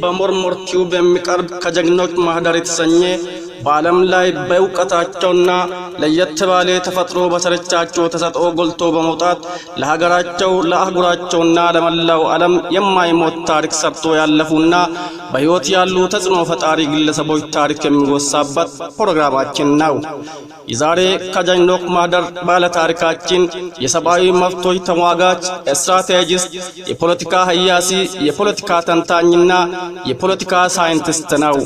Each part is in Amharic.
በሞርሞር ቲዩብ የሚቀርብ ከጀግኖች ማህደር የተሰኘ በዓለም ላይ በእውቀታቸውና ለየት ባለ ተፈጥሮ በተረቻቸው ተሰጥኦ ጎልቶ በመውጣት ለሀገራቸው ለአህጉራቸውና ለመላው ዓለም የማይሞት ታሪክ ሰርቶ ያለፉና በሕይወት ያሉ ተጽዕኖ ፈጣሪ ግለሰቦች ታሪክ የሚወሳበት ፕሮግራማችን ነው። የዛሬ ከጀግኖች ማህደር ባለ ታሪካችን የሰብአዊ መብቶች ተሟጋች፣ ስትራቴጂስት፣ የፖለቲካ ሀያሲ፣ የፖለቲካ ተንታኝና የፖለቲካ ሳይንቲስት ነው።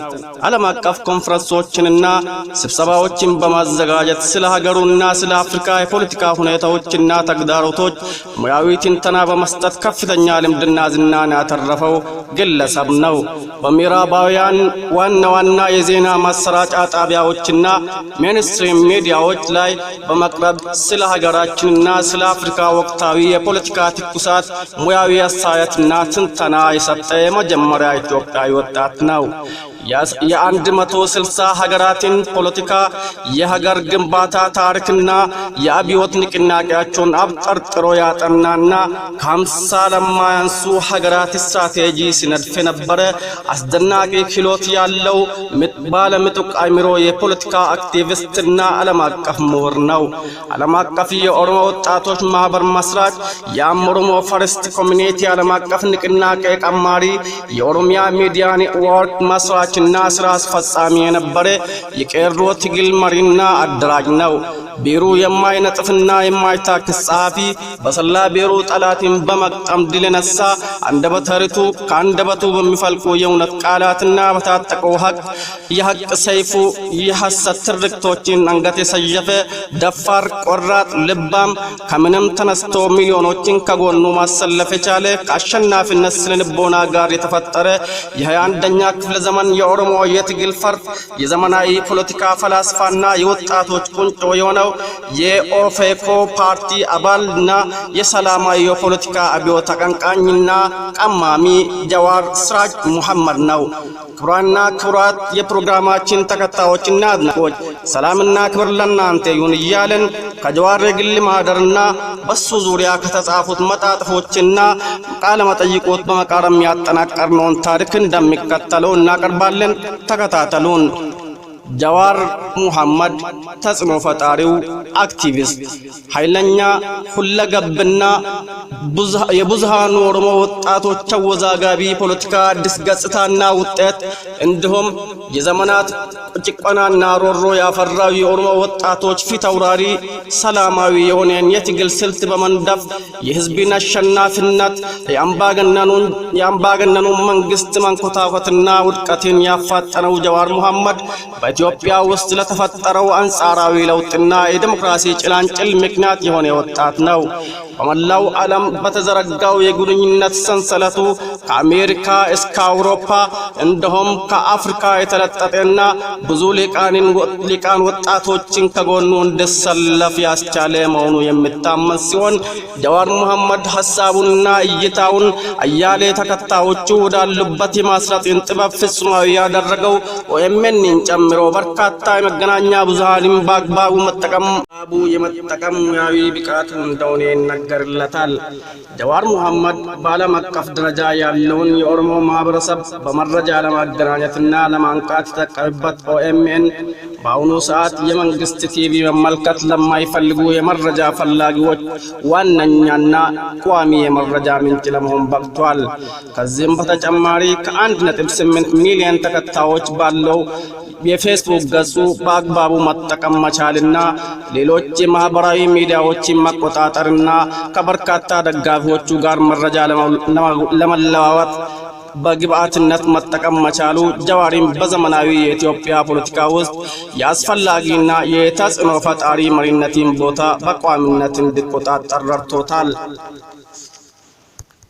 ዓለም አቀፍ ኮንፈረንሶችንና ስብሰባዎችን በማዘጋጀት ስለ ሀገሩና ስለ አፍሪካ የፖለቲካ ሁኔታዎችና ተግዳሮቶች ሙያዊ ትንተና በመስጠት ከፍተኛ ልምድና ዝናን ያተረፈው ግለሰብ ነው። በምዕራባውያን ዋና ዋና የዜና ማሰራጫ ጣቢያዎችና ሜንስትሪም ሚዲያዎች ላይ በመቅረብ ስለ ሀገራችንና ስለ አፍሪካ ወቅታዊ የፖለቲካ ትኩሳት ሙያዊ አስተያየትና ትንተና የሰጠ የመጀመሪያ ኢትዮጵያዊ ወጣት ነው። የ160 ሀገራትን ፖለቲካ፣ የሀገር ግንባታ ታሪክና የአብዮት ንቅናቄያቸውን አብጠርጥሮ ያጠናና ከ50 ለማያንሱ ሀገራት ስትራቴጂ ሲነድፍ የነበረ አስደናቂ ክህሎት ያለው ባለምጡቅ አእምሮ የፖለቲካ አክቲቪስትና ዓለም አቀፍ ምሁር ነው። ዓለም አቀፍ የኦሮሞ ወጣቶች ማህበር መስራች፣ የኦሮሞ ፈርስት ኮሚኒቲ ዓለም አቀፍ ንቅናቄ ቀማሪ፣ የኦሮሚያ ሚዲያ ኔትወርክ መስራች እና ስራ አስፈጻሚ የነበረ የቄሮ ትግል መሪና አደራጅ ነው። ብዕሩ የማይነጥፍና የማይታክስ ጸሐፊ፣ በሰላ ብዕሩ ጠላትን በመቅጠም ድል የነሳ፣ አንደበተ ርቱዕ ከአንደበቱ በሚፈልቁ የእውነት ቃላትና በታጠቀው የሐቅ ሰይፉ የሐሰት ትርክቶችን አንገት የሰየፈ ደፋር፣ ቆራጥ፣ ልባም፣ ከምንም ተነስቶ ሚሊዮኖችን ከጎኑ ማሰለፍ የቻለ ከአሸናፊነት ስነልቦና ጋር የተፈጠረ የ21ኛ ክፍለ ዘመን የኦሮሞ የትግል ፈርጥ የዘመናዊ ፖለቲካ ፈላስፋና የወጣቶች ቁንጮ የሆነው የኦፌኮ ፓርቲ አባልና የሰላማዊ የፖለቲካ አብዮት አቀንቃኝና ቀማሚ ጀዋር ሲራጅ መሐመድ ነው። ክቡራንና ክቡራት የፕሮግራማችን ተከታዮችና አድናቂዎች ሰላምና ክብር ለእናንተ ይሁን እያልን ከጀዋር የግል ማህደርና በሱ ዙሪያ ከተጻፉት መጣጥፎችና ቃለ መጠይቆች በመቃረም ያጠናቀርነውን ታሪክ እንደሚከተለው እናቀርባለን። ተከታተሉን። ጀዋር መሐመድ ተጽዕኖ ፈጣሪው አክቲቪስት፣ ኃይለኛ ሁለገብና የብዙሃኑ ኦሮሞ ወጣቶች አወዛጋቢ ፖለቲካ አዲስ ገጽታና ውጤት እንዲሁም የዘመናት ጭቆናና ሮሮ ያፈራው የኦሮሞ ወጣቶች ፊት አውራሪ ሰላማዊ የሆነን የትግል ስልት በመንደፍ የህዝብን አሸናፊነት የአምባገነኑን መንግስት መንኮታኮትና ውድቀትን ያፋጠነው ጀዋር መሐመድ በኢትዮጵያ ውስጥ ለተፈጠረው አንጻራዊ ለውጥና የዲሞክራሲ ጭላንጭል ምክንያት የሆነ ወጣት ነው። በመላው ዓለም በተዘረጋው የግንኙነት ሰንሰለቱ ከአሜሪካ እስከ አውሮፓ እንዲሁም ከአፍሪካ የተለጠጠና ብዙ ሊቃን ወጣቶችን ከጎኑ እንዲሰለፍ ያስቻለ መሆኑ የሚታመን ሲሆን ጀዋር መሐመድ ሐሳቡንና እይታውን አያሌ ተከታዮቹ ወዳሉበት የማስረጥን ጥበብ ፍጹማዊ ያደረገው ኦኤምኤንን ጨምሮ በርካታ የመገናኛ ብዙሃንን በአግባቡ የመጠቀም ሙያዊ ብቃቱ እንደሆነ ይነገርለታል። ጀዋር መሐመድ በዓለም አቀፍ ደረጃ ያለውን የኦሮሞ ማህበረሰብ በመረጃ ለማገናኘትና ለማንቃት የተጠቀመበት ኦኤምኤን በአሁኑ ሰዓት የመንግስት ቲቪ መመልከት ለማይፈልጉ የመረጃ ፈላጊዎች ዋነኛና ቋሚ የመረጃ ምንጭ ለመሆን በቅቷል። ከዚህም በተጨማሪ ከ1.8 ሚሊዮን ተከታዮች ባለው የፌስቡክ ገጹ በአግባቡ መጠቀም መቻልና ሌሎች የማህበራዊ ሚዲያዎችን መቆጣጠርና ከበርካታ ደጋፊዎቹ ጋር መረጃ ለመለዋወጥ በግብአትነት መጠቀም መቻሉ ጀዋርን በዘመናዊ የኢትዮጵያ ፖለቲካ ውስጥ የአስፈላጊና የተጽዕኖ ፈጣሪ መሪነትን ቦታ በቋሚነት እንዲቆጣጠር ረድቶታል።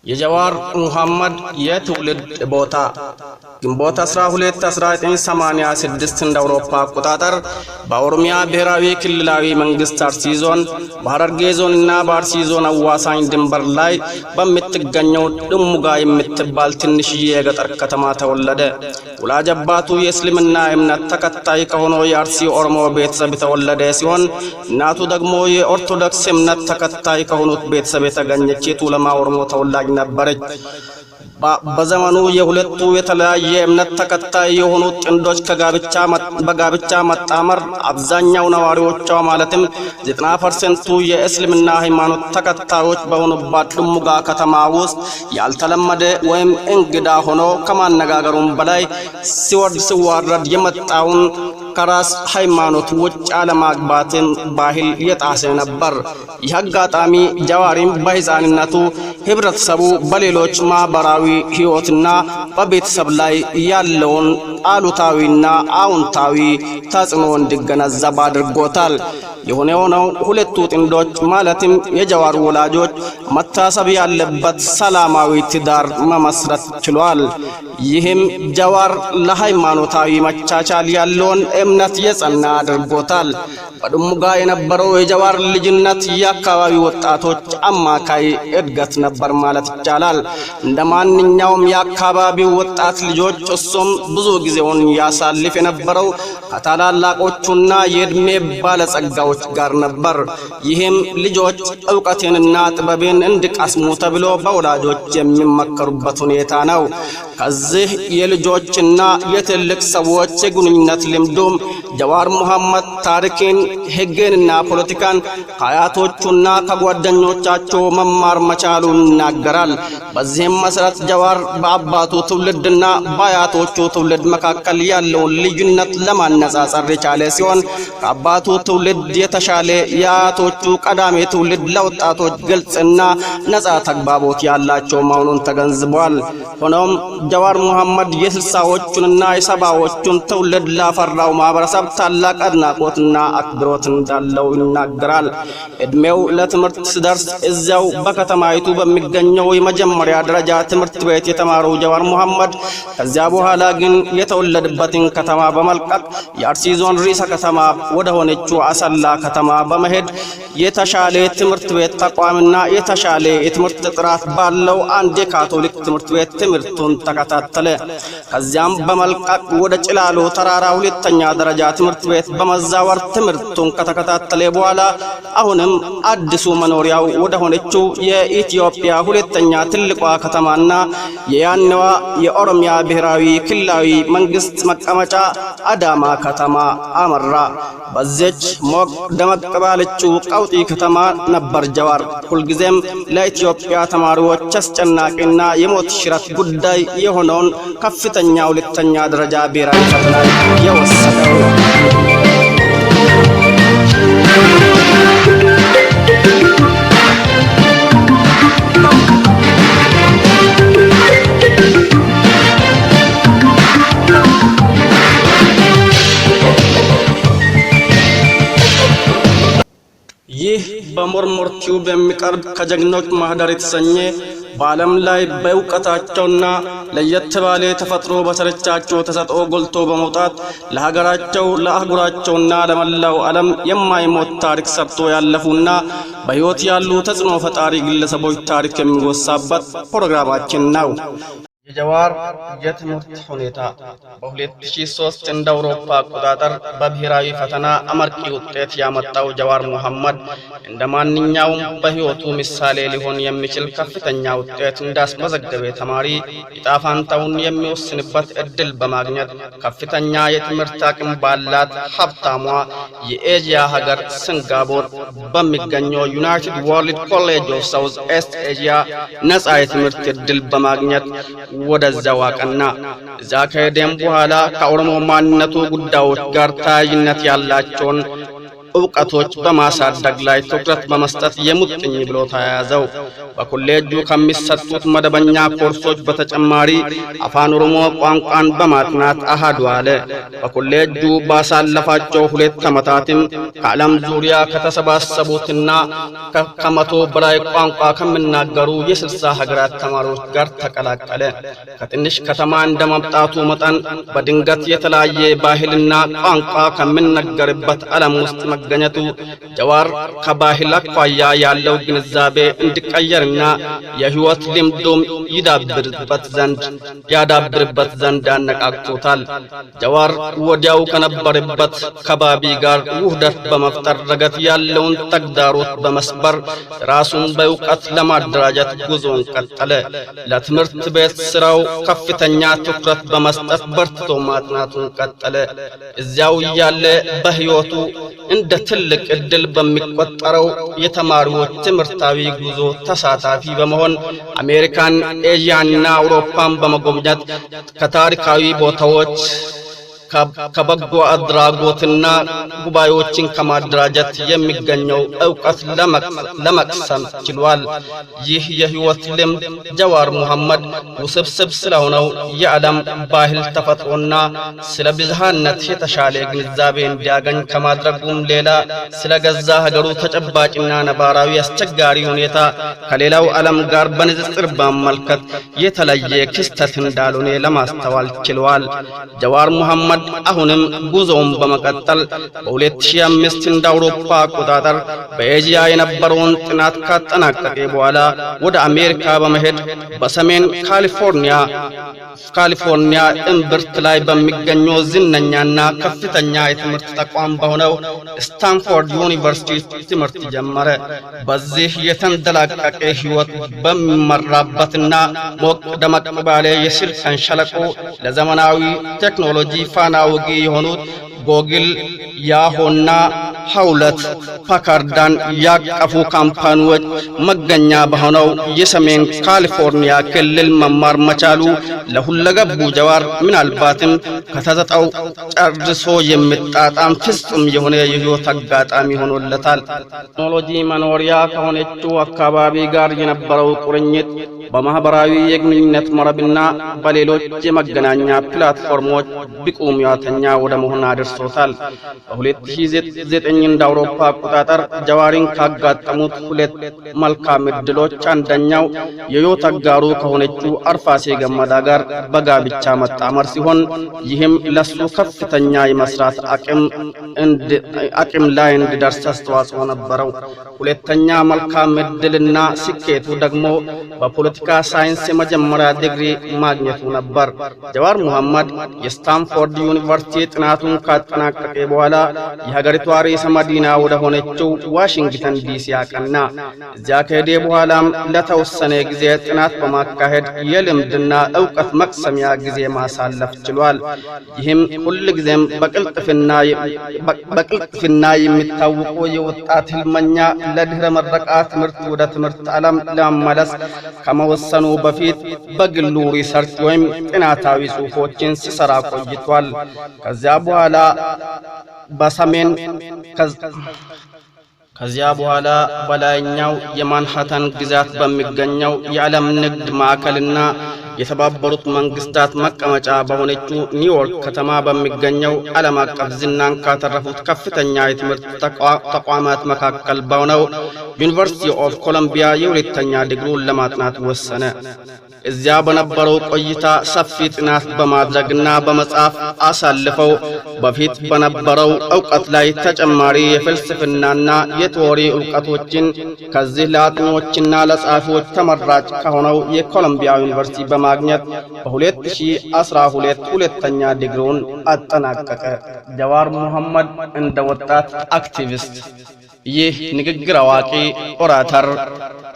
የጀዋር መሐመድ የትውልድ ቦታ ግንቦት 12 1986 እንደ አውሮፓ አቆጣጠር በኦሮሚያ ብሔራዊ ክልላዊ መንግስት አርሲ ዞን በሐረርጌ ዞንና በአርሲ ዞን አዋሳኝ ድንበር ላይ በምትገኘው ድሙጋ የምትባል ትንሽዬ የገጠር ከተማ ተወለደ። ወላጅ አባቱ የእስልምና እምነት ተከታይ ከሆነው የአርሲ ኦሮሞ ቤተሰብ የተወለደ ሲሆን እናቱ ደግሞ የኦርቶዶክስ እምነት ተከታይ ከሆኑት ቤተሰብ የተገኘች የቱለማ ኦሮሞ ተወላጅ ነበረች። በዘመኑ የሁለቱ የተለያየ እምነት ተከታይ የሆኑ ጥንዶች በጋብቻ መጣመር አብዛኛው ነዋሪዎቿ ማለትም 90% የእስልምና ሃይማኖት ተከታዮች በሆኑባት ልሙጋ ከተማ ውስጥ ያልተለመደ ወይም እንግዳ ሆኖ ከማነጋገሩም በላይ ሲወርድ የመጣውን ከራስ ሃይማኖት ውጭ አለማግባትን ባህል የጣሰ ነበር። ይህ አጋጣሚ ጀዋሪም በሕፃንነቱ ህብረተሰቡ በሌሎች ማህበራዊ ህይወትና በቤተሰብ ላይ ያለውን አሉታዊና አዎንታዊ ተጽዕኖ እንዲገነዘብ አድርጎታል። የሆነ ሆነው ሁለቱ ጥንዶች ማለትም የጀዋር ወላጆች መታሰብ ያለበት ሰላማዊ ትዳር መመስረት ችሏል። ይህም ጀዋር ለሃይማኖታዊ መቻቻል ያለውን እምነት የጸና አድርጎታል። በድሙጋ የነበረው የጀዋር ልጅነት የአካባቢ ወጣቶች አማካይ እድገት ነበር ማለት ይቻላል። እንደ ማንኛውም የአካባቢው ወጣት ልጆች እሱም ብዙ ጊዜውን ያሳልፍ የነበረው ከታላላቆቹና የእድሜ ባለጸጋዎች ጋር ነበር። ይህም ልጆች ዕውቀትንና ጥበብን እንዲቀስሙ ተብሎ በወላጆች የሚመከሩበት ሁኔታ ነው። ከዚህ የልጆችና የትልቅ ሰዎች የግንኙነት ልምዱም ጀዋር መሐመድ ታሪክን፣ ሕግንና ፖለቲካን ከአያቶቹና ከጓደኞቻቸው መማር መቻሉን ይናገራል። በዚህም መሰረት ጀዋር በአባቱ ትውልድና በአያቶቹ ትውልድ መካከል ያለውን ልዩነት ለማነጻጸር የቻለ ሲሆን ከአባቱ ትውልድ የተሻለ የአያቶቹ ቀዳሜ ትውልድ ለወጣቶች ግልጽና ነጻ ተግባቦት ያላቸው መሆኑን ተገንዝቧል። ሆኖም ጀዋር መሐመድ የ60ዎቹንና የ70ዎቹን ትውልድ ላፈራው ማህበረሰብ ታላቅ አድናቆትና አክብሮት እንዳለው ይናገራል። እድሜው ለትምህርት ሲደርስ እዚያው በከተማይቱ በሚገኘው የመጀመሪያ ደረጃ ትምህርት ቤት የተማረው ጀዋር መሐመድ ከዚያ በኋላ ግን የተወለደበትን ከተማ በመልቀቅ የአርሲ ዞን ርዕሰ ከተማ ወደ ሆነችው አሰላ ከተማ በመሄድ የተሻለ ትምህርት ቤት ተቋምና የተሻለ የትምህርት ጥራት ባለው አንድ የካቶሊክ ትምህርት ቤት ትምህርቱን ተከታተለ። ከዚያም በመልቀቅ ወደ ጭላሎ ተራራ ሁለተኛ ደረጃ ትምህርት ቤት በመዛወር ትምህርቱን ከተከታተለ በኋላ አሁንም አዲሱ መኖሪያው ወደ ሆነችው የኢትዮጵያ ሁለተኛ ትልቋ ከተማና የያኔዋ የኦሮሚያ ብሔራዊ ክልላዊ መንግስት መቀመጫ አዳማ ከተማ አመራ። በዚች ሞቅ ደመቅ ባለችው ቀውጢ ከተማ ነበር ጀዋር ሁልጊዜም ለኢትዮጵያ ተማሪዎች አስጨናቂና የሞት ሽረት ጉዳይ የሆነውን ከፍተኛ ሁለተኛ ደረጃ ብሔራዊ ፈተና የወሰደው። ይህ በሞርሞር ቲዩብ የሚቀርብ ከጀግኖች ማህደር የተሰኘ በዓለም ላይ በእውቀታቸውና ለየት ባለ ተፈጥሮ በሰረቻቸው ተሰጥኦ ጎልቶ በመውጣት ለሀገራቸው ለአህጉራቸውና ለመላው ዓለም የማይሞት ታሪክ ሰርቶ ያለፉና በሕይወት ያሉ ተጽዕኖ ፈጣሪ ግለሰቦች ታሪክ የሚወሳበት ፕሮግራማችን ነው። የጀዋር የትምህርት ሁኔታ በ2003 እንደ አውሮፓ አቆጣጠር በብሔራዊ ፈተና አመርቂ ውጤት ያመጣው ጀዋር መሐመድ እንደ ማንኛውም በሕይወቱ ምሳሌ ሊሆን የሚችል ከፍተኛ ውጤት እንዳስመዘገበ ተማሪ ዕጣ ፈንታውን የሚወስንበት እድል በማግኘት ከፍተኛ የትምህርት አቅም ባላት ሀብታሟ የኤዥያ ሀገር ሲንጋፖር በሚገኘው ዩናይትድ ወርልድ ኮሌጅ ኦፍ ሳውዝ ኤስት ኤዥያ ነፃ የትምህርት እድል በማግኘት ወደዛው አቀና። እዛ ከሄደም በኋላ ከኦሮሞ ማንነቱ ጉዳዮች ጋር ተያያዥነት ያላቸውን እውቀቶች በማሳደግ ላይ ትኩረት በመስጠት የሙጥኝ ብሎ ተያያዘው። በኮሌጁ ከሚሰጡት መደበኛ ኮርሶች በተጨማሪ አፋን ኦሮሞ ቋንቋን በማጥናት አሃዱ አለ። በኮሌጁ ባሳለፋቸው 2 ዓመታትም ከዓለም ዙሪያ ከተሰባሰቡትና ከመቶ በላይ ቋንቋ ከሚናገሩ የ60 ሀገራት ተማሪዎች ጋር ተቀላቀለ። ከትንሽ ከተማ እንደመምጣቱ መጠን በድንገት የተለያየ ባህልና ቋንቋ ከሚነገርበት ዓለም ውስጥ መገኘቱ ጀዋር ከባህል አኳያ ያለው ግንዛቤ እንዲቀየርና የህይወት ልምዱም ያዳብርበት ዘንድ አነቃቅቶታል። ጀዋር ወዲያው ከነበረበት ከባቢ ጋር ውህደት በመፍጠር ረገድ ያለውን ተግዳሮት በመስበር ራሱን በእውቀት ለማደራጀት ጉዞን ቀጠለ። ለትምህርት ቤት ስራው ከፍተኛ ትኩረት በመስጠት በርትቶ ማጥናቱን ቀጠለ። እዚያው ያለ በህይወቱ እንደ ትልቅ እድል በሚቆጠረው የተማሪዎች ትምህርታዊ ጉዞ ተሳታፊ በመሆን አሜሪካን፣ ኤዥያና አውሮፓን በመጎብኘት ከታሪካዊ ቦታዎች ከበጎ አድራጎትና ጉባኤዎችን ከማደራጀት የሚገኘው ዕውቀት ለመቅሰም ችሏል። ይህ የህይወት ልምድ ጀዋር መሐመድ ውስብስብ ስለሆነው የዓለም ባህል ተፈጥሮና ስለ ብዝሃነት የተሻለ ግንዛቤ እንዲያገኝ ከማድረጉም ሌላ ስለ ገዛ ሀገሩ ተጨባጭና ነባራዊ አስቸጋሪ ሁኔታ ከሌላው ዓለም ጋር በንጽጽር በመመልከት የተለየ ክስተት እንዳልሆነ ለማስተዋል ችሏል። ጀዋር መሐመድ አሁንም ጉዞውን በመቀጠል በ2005 እንደ አውሮፓ አቆጣጠር በኤዥያ የነበረውን ጥናት ካጠናቀቀ በኋላ ወደ አሜሪካ በመሄድ በሰሜን ካሊፎርኒያ እምብርት ላይ በሚገኘው ዝነኛና ከፍተኛ የትምህርት ተቋም በሆነው ስታንፎርድ ዩኒቨርሲቲ ትምህርት ጀመረ። በዚህ የተንደላቀቀ ህይወት በሚመራበትና ሞቅ ደመቅ ባለ የሲሊከን ሸለቆ ለዘመናዊ ቴክኖሎጂ ፋና ወጊ የሆኑት ጎግል፣ ያሆና ሐውለት ፓካርዳን ያቀፉ ካምፓኒዎች መገኛ በሆነው የሰሜን ካሊፎርኒያ ክልል መማር መቻሉ ለሁለገቡ ጀዋር ምናልባትም ከተሰጠው ጨርሶ የሚጣጣም ፍጹም የሆነ የህይወት አጋጣሚ ሆኖለታል። ቴክኖሎጂ መኖሪያ ከሆነችው አካባቢ ጋር የነበረው ቁርኝት በማህበራዊ የግንኙነት መረብና በሌሎች የመገናኛ ፕላትፎርሞች ብቁ ሙያተኛ ወደ መሆን አድርሶታል። በ2009 እንደ አውሮፓ አቆጣጠር ጀዋርን ካጋጠሙት ሁለት መልካም እድሎች አንደኛው የህይወት አጋሩ ከሆነችው አርፋሴ ገመዳ ጋር በጋብቻ መጣመር ሲሆን ይህም ለሱ ከፍተኛ የመስራት አቅም ላይ እንዲደርስ አስተዋጽኦ ነበረው። ሁለተኛ መልካም እድልና ስኬቱ ደግሞ በፖለቲካ ሳይንስ የመጀመሪያ ዲግሪ ማግኘቱ ነበር። ጀዋር መሐመድ የስታንፎርድ ዩኒቨርሲቲ ጥናቱን ካጠናቀቀ በኋላ የሀገሪቷ ርዕሰ መዲና ወደ ሆነችው ዋሽንግተን ዲሲ አቀና። እዚያ ከሄደ በኋላም ለተወሰነ ጊዜ ጥናት በማካሄድ የልምድና ዕውቀት መቅሰሚያ ጊዜ ማሳለፍ ችሏል። ይህም ሁልጊዜም በቅልጥፍና የሚታወቀው የወጣት ህልመኛ ለድህረ ምረቃ ትምህርት ወደ ትምህርት ዓለም ለመመለስ ከመወሰኑ በፊት በግሉ ሪሰርች ወይም ጥናታዊ ጽሑፎችን ሲሰራ ቆይቷል። ከዚያ በኋላ በላይኛው የማንሃተን ግዛት በሚገኘው የዓለም ንግድ ማዕከልና የተባበሩት መንግስታት መቀመጫ በሆነችው ኒውዮርክ ከተማ በሚገኘው ዓለም አቀፍ ዝናን ካተረፉት ከፍተኛ የትምህርት ተቋማት መካከል በሆነው ዩኒቨርሲቲ ኦፍ ኮሎምቢያ የሁለተኛ ዲግሪውን ለማጥናት ወሰነ። እዚያ በነበረው ቆይታ ሰፊ ጥናት በማድረግና በመጻፍ አሳልፈው በፊት በነበረው ዕውቀት ላይ ተጨማሪ የፍልስፍናና የቲዎሪ ዕውቀቶችን ከዚህ ለአጥኚዎችና ለጻፊዎች ተመራጭ ከሆነው የኮሎምቢያ ዩኒቨርሲቲ በማግኘት በ2012 ሁለተኛ ዲግሪውን አጠናቀቀ። ጀዋር መሐመድ እንደ ወጣት አክቲቪስት ይህ ንግግር አዋቂ፣ ኦራተር፣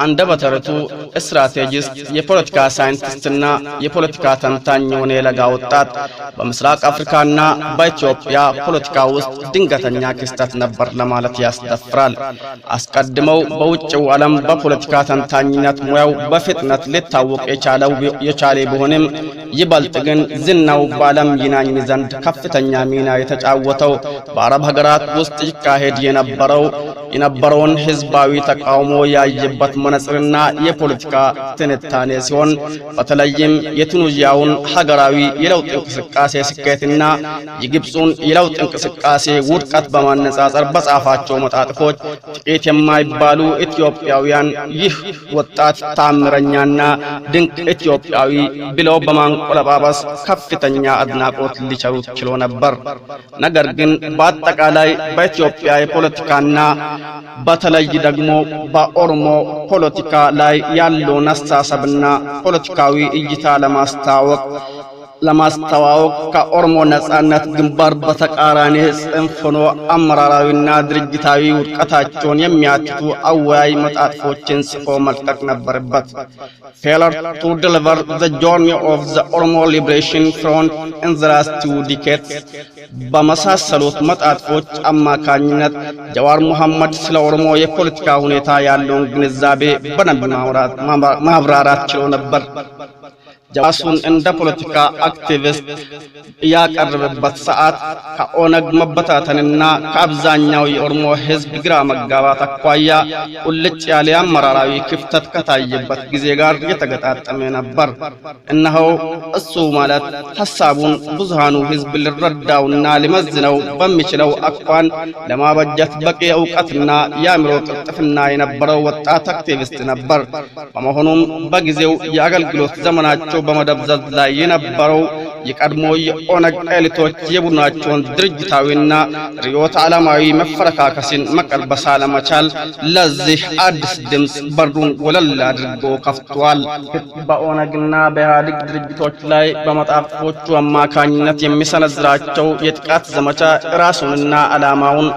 አንደበተ ርቱዕ፣ ስትራቴጂስት፣ የፖለቲካ ሳይንቲስትና የፖለቲካ ተንታኝ የሆነ ለጋ ወጣት በምስራቅ አፍሪካና በኢትዮጵያ ፖለቲካ ውስጥ ድንገተኛ ክስተት ነበር ለማለት ያስደፍራል። አስቀድመው በውጭው ዓለም በፖለቲካ ተንታኝነት ሙያው በፍጥነት ሊታወቅ የቻለ ቢሆንም ይበልጥ ግን ዝናው በዓለም ይናኝ ዘንድ ከፍተኛ ሚና የተጫወተው በአረብ ሀገራት ውስጥ ይካሄድ የነበረው የነበረውን ህዝባዊ ተቃውሞ ያየበት መነጽርና የፖለቲካ ትንታኔ ሲሆን በተለይም የቱኒዚያውን ሀገራዊ የለውጥ እንቅስቃሴ ስኬትና የግብፁን የለውጥ እንቅስቃሴ ውድቀት በማነጻጸር በጻፋቸው መጣጥፎች ጥቂት የማይባሉ ኢትዮጵያውያን ይህ ወጣት ታምረኛና ድንቅ ኢትዮጵያዊ ብለው በማንቆለጳጰስ ከፍተኛ አድናቆት ሊቸሩት ችሎ ነበር። ነገር ግን በአጠቃላይ በኢትዮጵያ የፖለቲካና በተለይ ደግሞ በኦሮሞ ፖለቲካ ላይ ያለውን አስተሳሰብና ፖለቲካዊ እይታ ለማስተዋወቅ ከኦሮሞ ነጻነት ግንባር በተቃራኒ ጽንፍ ሆኖ አመራራዊና ድርጅታዊ ውድቀታቸውን የሚያትቱ አወያይ መጣጥፎችን ጽፎ መልቀቅ ነበረበት። Failure to deliver the journey of the Oromo Liberation Front in the last 2 decades በመሳሰሉት መጣጥፎች አማካኝነት ጀዋር መሐመድ ስለ ኦሮሞ የፖለቲካ ሁኔታ ያለውን ግንዛቤ በደንብ ማብራራት ችሎ ነበር። ራሱን እንደ ፖለቲካ አክቲቪስት ያቀረበበት ሰዓት ከኦነግ መበታተንና ከአብዛኛው የኦሮሞ ህዝብ ግራ መጋባት አኳያ ቁልጭ ያለ አመራራዊ ክፍተት ከታየበት ጊዜ ጋር የተገጣጠመ ነበር። እነሆ እሱ ማለት ሐሳቡን ብዙሃኑ ህዝብ ሊረዳውና ሊመዝነው በሚችለው አኳን ለማበጀት በቂ ዕውቀትና የአእምሮ ቅልጥፍና የነበረው ወጣት አክቲቪስት ነበር። በመሆኑም በጊዜው የአገልግሎት ዘመናቸው በመደብዘዝ ላይ የነበረው የቀድሞ የኦነግ ኤሊቶች የቡድናቸውን ድርጅታዊና ርዕዮተ ዓለማዊ መፈረካከስን መቀልበስ አለመቻል ለዚህ አዲስ ድምፅ በሩን ወለል አድርጎ ከፍቷል። በኦነግና በኢህአዴግ ድርጅቶች ላይ በመጣጥፎቹ አማካኝነት የሚሰነዝራቸው የጥቃት ዘመቻ ራሱንና ዓላማውን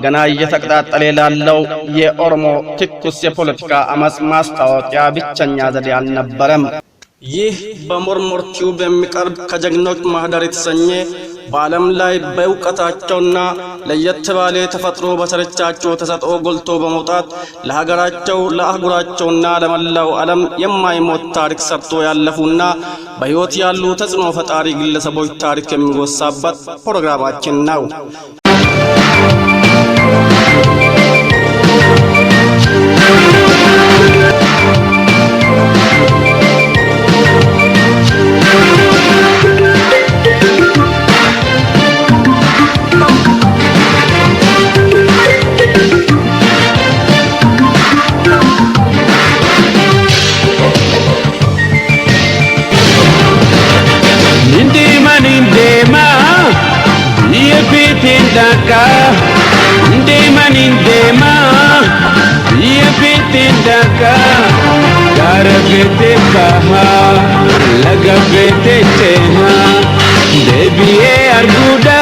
ገና እየተቀጣጠለ ላለው የኦሮሞ ትኩስ የፖለቲካ አመጽ ማስታወቂያ ብቸኛ ዘዴ አልነበረም። ይህ በሞርሞር ቲዩብ የሚቀርብ ከጀግኖች ማህደር የተሰኘ በዓለም ላይ በእውቀታቸውና ለየት ባለ ተፈጥሮ በሰርቻቸው ተሰጥኦ ጎልቶ በመውጣት ለሀገራቸው ለአህጉራቸውና ለመላው ዓለም የማይሞት ታሪክ ሰርቶ ያለፉና በሕይወት ያሉ ተጽዕኖ ፈጣሪ ግለሰቦች ታሪክ የሚወሳበት ፕሮግራማችን ነው። Ndema yepitindaka garabete kaha lagabete teha debiye arguda